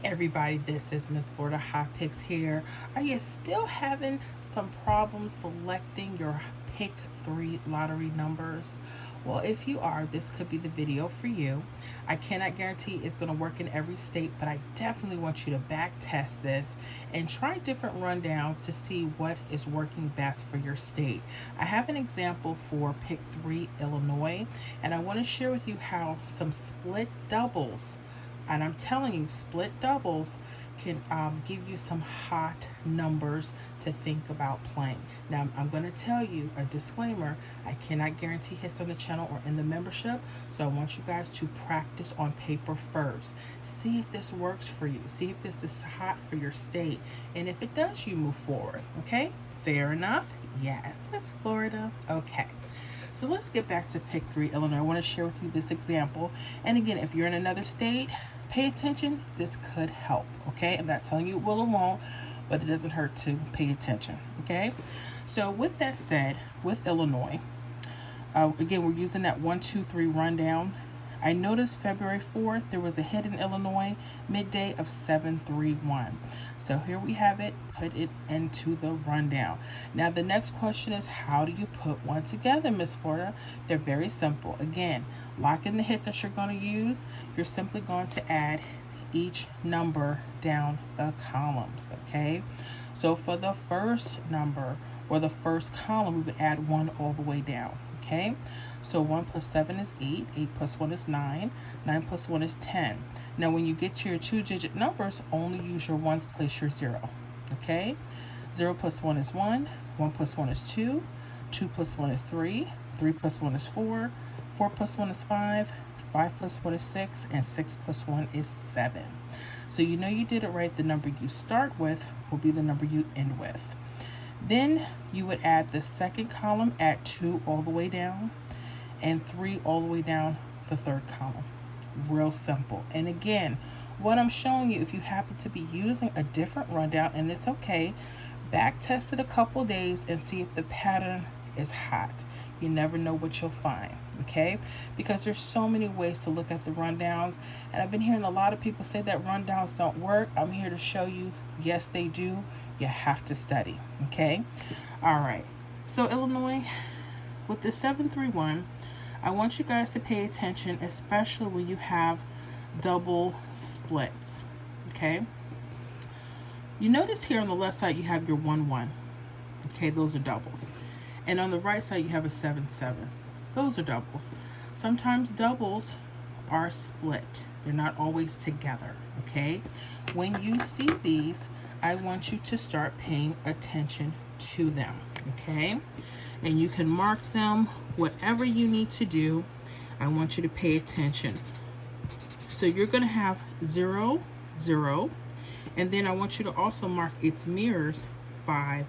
Everybody, this is Miss Florida Hot Picks here. Are you still having some problems selecting your pick three lottery numbers? Well, if you are, this could be the video for you. I cannot guarantee it's going to work in every state, but I definitely want you to back test this and try different rundowns to see what is working best for your state. I have an example for pick three Illinois, and I want to share with you how some split doubles, and I'm telling you, split doubles can give you some hot numbers to think about playing. Now, I'm going to tell you a disclaimer. I cannot guarantee hits on the channel or in the membership, so I want you guys to practice on paper first. See if this works for you. See if this is hot for your state. And if it does, you move forward. Okay? Fair enough? Yes, Miss Florida. Okay. So let's get back to pick three Illinois. I want to share with you this example. And again, if you're in another state, pay attention. This could help, okay? I'm not telling you it will or won't, but it doesn't hurt to pay attention, okay? So with that said, with Illinois, again, we're using that 1, 2, 3 rundown. I noticed February 4th, there was a hit in Illinois, midday of 731. So here we have it, put it into the rundown. Now the next question is, how do you put one together, Miss Florida? They're very simple. Again, lock in the hit that you're going to use. You're simply going to add each number down the columns, okay? So for the first number or the first column, we would add 1 all the way down, okay? So 1 plus 7 is 8, 8 plus 1 is 9, 9 plus 1 is 10. Now when you get to your 2-digit numbers, only use your ones, place your 0, okay? 0 plus 1 is 1, 1 plus 1 is 2, 2 plus 1 is 3, 3 plus 1 is 4, 4 plus 1 is 5, 5 plus 1 is 6, and 6 plus 1 is 7. So you know you did it right. The number you start with will be the number you end with. Then you would add the second column, add 2 all the way down, and 3 all the way down the third column. Real simple. And again, what I'm showing you, if you happen to be using a different rundown, and it's okay, back test it a couple days and see if the pattern is hot. You never know what you'll find, okay? Because there's so many ways to look at the rundowns, and I've been hearing a lot of people say that rundowns don't work. I'm here to show you, yes, they do. You have to study, okay? All right. So Illinois, with the 731, I want you guys to pay attention, especially when you have double splits, okay? You notice here on the left side, you have your 1, 1. Okay, those are doubles. And on the right side, you have a 7, 7. Those are doubles. Sometimes doubles are split. They're not always together, okay? When you see these, I want you to start paying attention to them, okay? And you can mark them, whatever you need to do. I want you to pay attention. So you're going to have 0, 0. And then I want you to also mark its mirrors, 5,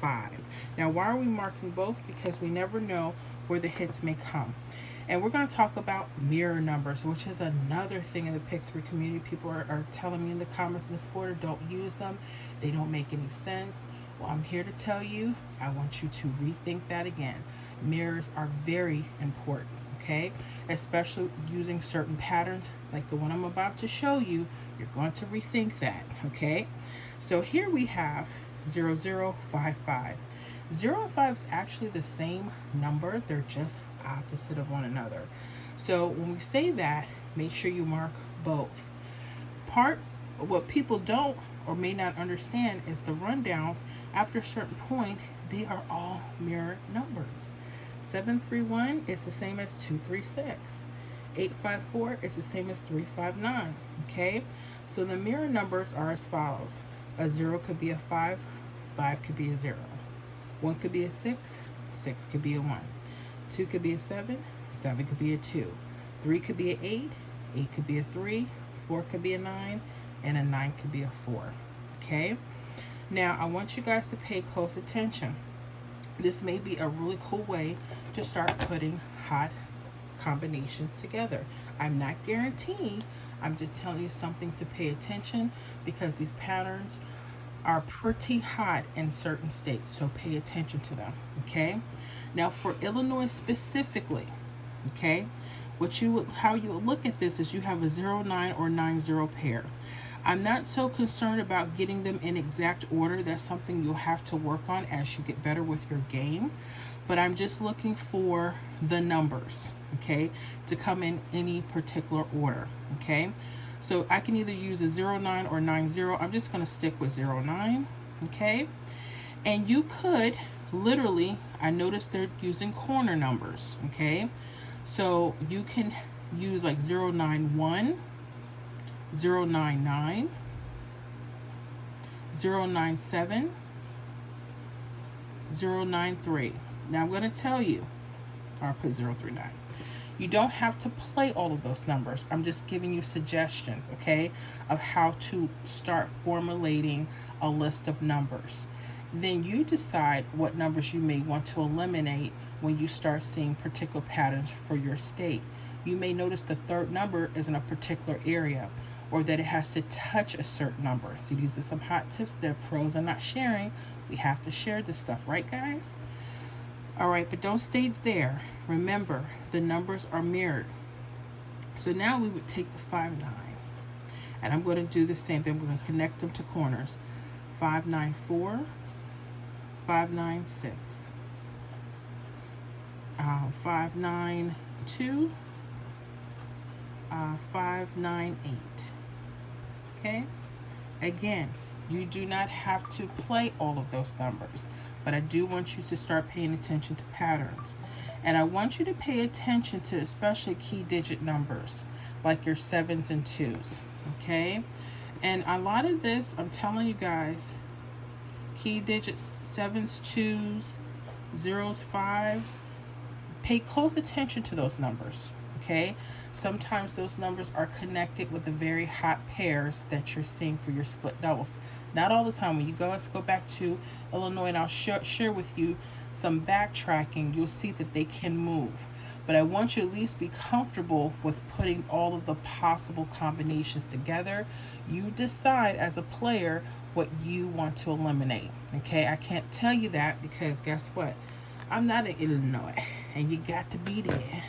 5. Now, why are we marking both? Because we never know where the hits may come. And we're going to talk about mirror numbers, which is another thing in the pick three community. People are telling me in the comments, Miss Florida, don't use them. They don't make any sense. Well, I'm here to tell you, I want you to rethink that again. Mirrors are very important, okay? Especially using certain patterns like the one I'm about to show you. You're going to rethink that, okay? So here we have 0, 0, 5, 5. 0 and 5 is actually the same number. They're just opposite of one another. So when we say that, make sure you mark both. What people don't or may not understand is the rundowns, after a certain point, they are all mirror numbers. 731 is the same as 236. 854 is the same as 359, okay? So the mirror numbers are as follows. A 0 could be a 5, 5 could be a 0. 1 could be a 6, 6 could be a 1. 2 could be a 7, 7 could be a 2. 3 could be an 8, 8 could be a 3, 4 could be a 9, and a 9 could be a 4, okay? Now, I want you guys to pay close attention. This may be a really cool way to start putting hot combinations together. I'm not guaranteeing, I'm just telling you something to pay attention, because these patterns are pretty hot in certain states, so pay attention to them, okay? Now for Illinois specifically, okay, how you would look at this is you have a 0, 9 or 9, 0 pair. I'm not so concerned about getting them in exact order. That's something you'll have to work on as you get better with your game. But I'm just looking for the numbers, okay, to come in any particular order, okay? So I can either use a 09 or 90. I'm just going to stick with 09, okay? And you could literally, I noticed they're using corner numbers, okay? So you can use like 091, 099, 097, 093. Now I'm going to tell you, or I'll put 039. You don't have to play all of those numbers. I'm just giving you suggestions, okay, of how to start formulating a list of numbers. Then you decide what numbers you may want to eliminate when you start seeing particular patterns for your state. You may notice the third number is in a particular area, or that it has to touch a certain number. So these are some hot tips that pros are not sharing. We have to share this stuff, right, guys? All right, but don't stay there. Remember, the numbers are mirrored. So now we would take the 5, 9, and I'm going to do the same thing. We're going to connect them to corners. 5, 9, 4, 5, 9, 6, 5, 9, 2, 5, 9, 8. Okay? Again, you do not have to play all of those numbers, but I do want you to start paying attention to patterns. And I want you to pay attention to especially key digit numbers, like your 7s and 2s, okay? And a lot of this, I'm telling you guys, key digits, 7s, 2s, 0s, 5s, pay close attention to those numbers, okay? Sometimes those numbers are connected with the very hot pairs that you're seeing for your split doubles. Not all the time. When you go, let's go back to Illinois, and I'll share with you some backtracking. You'll see that they can move. But I want you to at least be comfortable with putting all of the possible combinations together. You decide as a player what you want to eliminate, okay? I can't tell you that because guess what? I'm not in Illinois, and you got to be there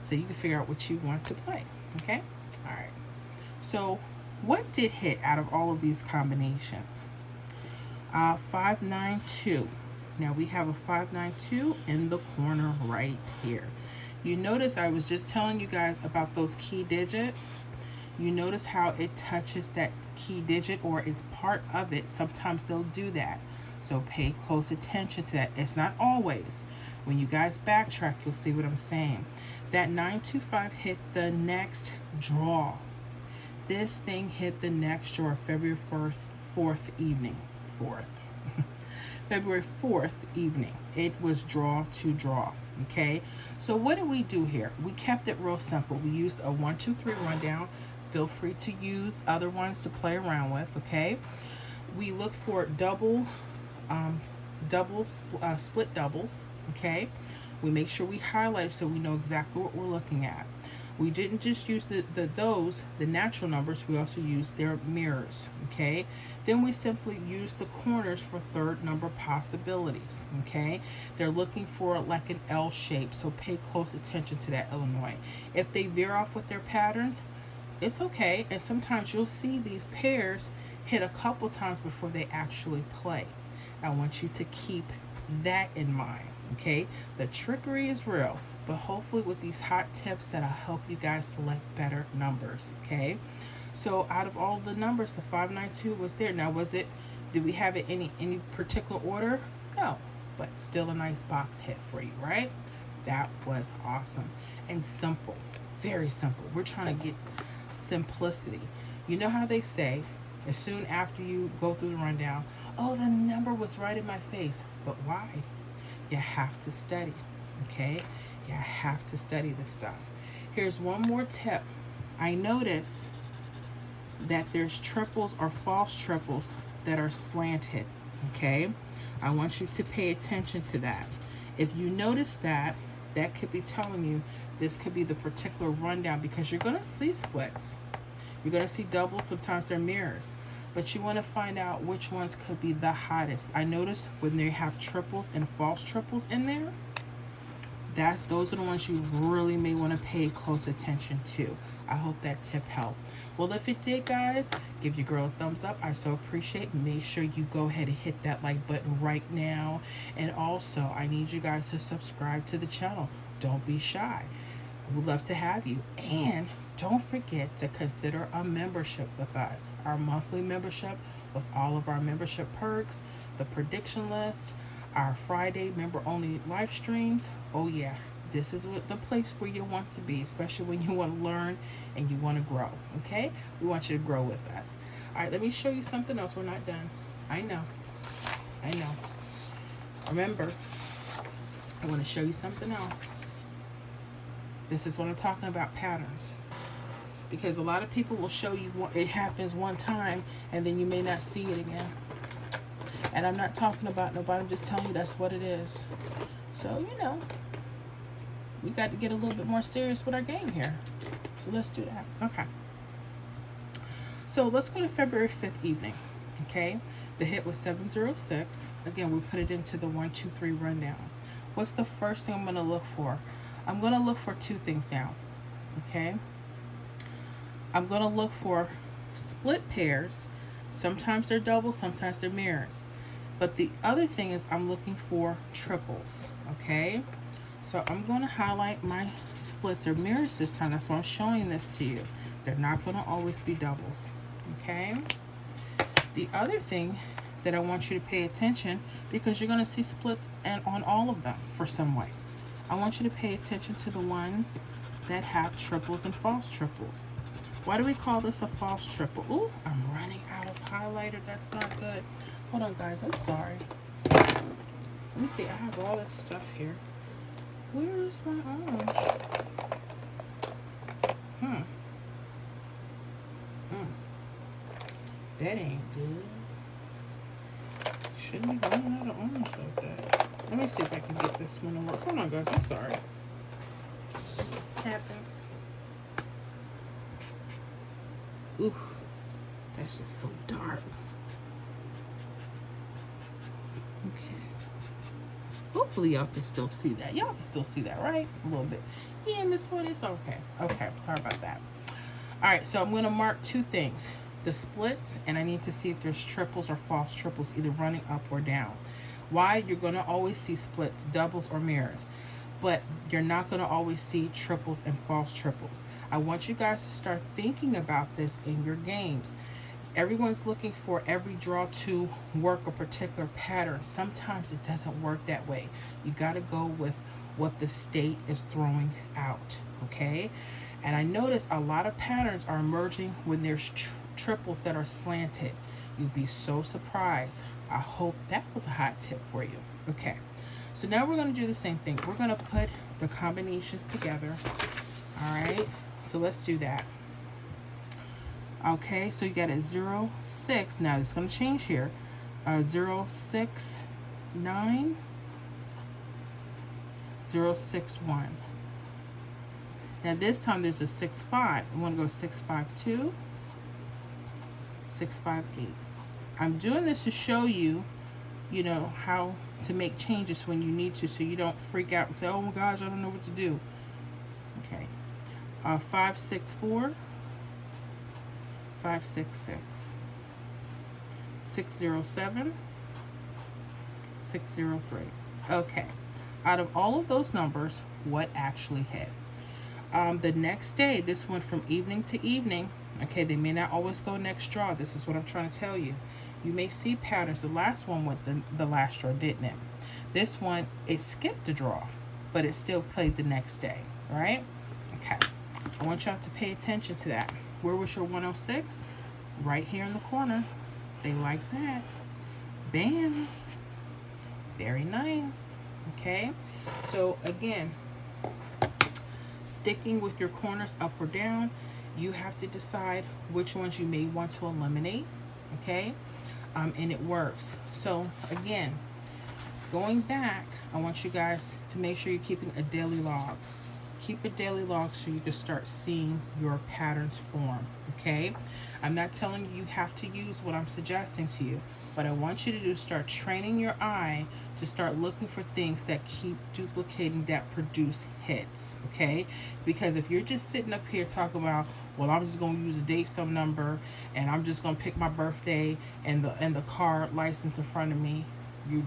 so you can figure out what you want to play, okay? All right. So what did hit out of all of these combinations? 5, 9, 2. Now we have a 5, 9, 2 in the corner right here. You notice I was just telling you guys about those key digits. You notice how it touches that key digit, or it's part of it. Sometimes they'll do that. So pay close attention to that. It's not always. When you guys backtrack, you'll see what I'm saying. That 925 hit the next draw. This thing hit the next draw, February 4th evening. February 4th evening. It was draw to draw, okay? So what did we do here? We kept it real simple. We used a 1, 2, 3 rundown. Feel free to use other ones to play around with, okay? We look for split doubles, okay? We make sure we highlight it so we know exactly what we're looking at. We didn't just use the natural numbers, we also used their mirrors, okay? Then we simply use the corners for third number possibilities, okay? They're looking for like an L shape, so pay close attention to that, Illinois. If they veer off with their patterns, it's okay, and sometimes you'll see these pairs hit a couple times before they actually play. I want you to keep that in mind, okay? The trickery is real, but hopefully with these hot tips that'll help you guys select better numbers, okay? So out of all the numbers, the 592 was there. Now, did we have it in any particular order? No, but still a nice box hit for you, right? That was awesome and simple, very simple. We're trying to get simplicity. You know how they say, as soon after you go through the rundown, oh, the number was right in my face. But why? You have to study, okay? You have to study this stuff. Here's one more tip. I notice that there's triples or false triples that are slanted, okay? I want you to pay attention to that. If you notice that, that could be telling you this could be the particular rundown, because you're going to see splits. You're going to see doubles. Sometimes they're mirrors. But you want to find out which ones could be the hottest. I notice when they have triples and false triples in there, those are the ones you really may want to pay close attention to. I hope that tip helped. Well, if it did, guys, give your girl a thumbs up. I so appreciate. Make sure you go ahead and hit that like button right now. And also, I need you guys to subscribe to the channel. Don't be shy. We'd love to have you. And don't forget to consider a membership with us. Our monthly membership with all of our membership perks, the prediction list, our Friday member-only live streams. Oh yeah, this is the place where you want to be, especially when you want to learn and you want to grow, okay? We want you to grow with us. All right, let me show you something else. We're not done. I know. Remember, I want to show you something else. This is what I'm talking about, patterns. Because a lot of people will show you what it happens one time and then you may not see it again. And I'm not talking about nobody, I'm just telling you that's what it is. So, you know, we got to get a little bit more serious with our game here. So let's do that. Okay. So let's go to February 5th evening. Okay. The hit was 706. Again, we put it into the 1, 2, 3 rundown. What's the first thing I'm going to look for? I'm going to look for two things now. Okay. I'm going to look for split pairs. Sometimes they're doubles, sometimes they're mirrors. But the other thing is I'm looking for triples, okay? So I'm going to highlight my splits or mirrors this time. That's why I'm showing this to you. They're not going to always be doubles, okay? The other thing that I want you to pay attention, because you're going to see splits and on all of them for some way. I want you to pay attention to the ones that have triples and false triples. Why do we call this a false triple? Ooh, I'm running out of highlighter. That's not good. Hold on, guys. I'm sorry. Let me see. I have all this stuff here. Where is my orange? That ain't good. Shouldn't be running out of orange like that. Let me see if I can get this one to work. Hold on, guys. I'm sorry. Happens. Ooh, that's just so dark. Okay. Hopefully y'all can still see that. Y'all can still see that, right? A little bit. Yeah, Miss Wood, it's okay. Okay, sorry about that. All right, so I'm going to mark two things. The splits, and I need to see if there's triples or false triples, either running up or down. Why? You're going to always see splits, doubles, or mirrors. But you're not going to always see triples and false triples. I want you guys to start thinking about this in your games. Everyone's looking for every draw to work a particular pattern. Sometimes it doesn't work that way. You got to go with what the state is throwing out, okay? And I notice a lot of patterns are emerging when there's triples that are slanted. You'd be so surprised. I hope that was a hot tip for you. Okay. So now we're going to do the same thing. We're going to put the combinations together. All right. So let's do that. Okay. So you got a 0, 6. Now it's going to change here. 0, 6, 9. 0, 6, 1. Now this time there's a 6, 5. I'm going to go 6, 5, 2. 6, 5, 8. I'm doing this to show you, you know, how to make changes when you need to, so you don't freak out and say, oh my gosh, I don't know what to do. Okay. 5, 6, 4. 5, 6, 6. 6, 0, 7. 6, 0, 3. Okay. Out of all of those numbers, what actually hit? The next day, this went from evening to evening. Okay, they may not always go next draw. This is what I'm trying to tell you. You may see patterns. The last one went the last draw, didn't it? This one, it skipped the draw, but it still played the next day, right? Okay, I want y'all to pay attention to that. Where was your 106? Right here in the corner. They like that. Bam. Very nice. Okay, so again, sticking with your corners up or down, you have to decide which ones you may want to eliminate, okay? And it works. So again, going back, I want you guys to make sure you're keeping a daily log. Keep a daily log so you can start seeing your patterns form, okay? I'm not telling you you have to use what I'm suggesting to you. What I want you to do is start training your eye to start looking for things that keep duplicating, that produce hits, okay? Because if you're just sitting up here talking about, well, I'm just going to use a date some number and I'm just going to pick my birthday and the car license in front of me,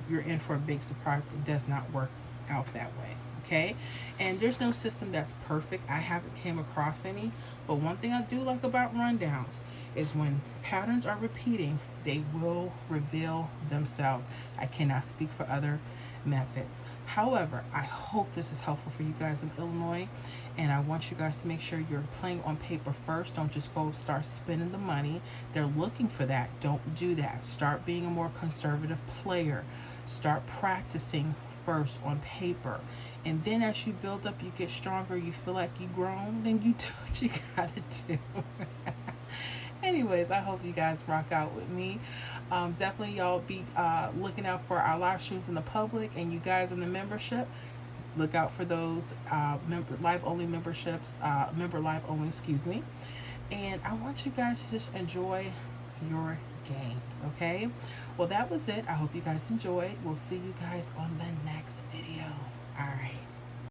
you're in for a big surprise. It does not work out that way, okay? And there's no system that's perfect. I haven't came across any, but one thing I do like about rundowns is when patterns are repeating, they will reveal themselves. I cannot speak for other methods. However, I hope this is helpful for you guys in Illinois, and I want you guys to make sure you're playing on paper first. Don't just go start spending the money. They're looking for that. Don't do that. Start being a more conservative player. Start practicing first on paper, and then as you build up, you get stronger, you feel like you've grown, then you do what you gotta do. Anyways, I hope you guys rock out with me. Definitely y'all be looking out for our live streams in the public, and you guys in the membership, look out for those live only memberships, member live only, excuse me. And I want you guys to just enjoy your games, okay? Well, that was it. I hope you guys enjoyed. We'll see you guys on the next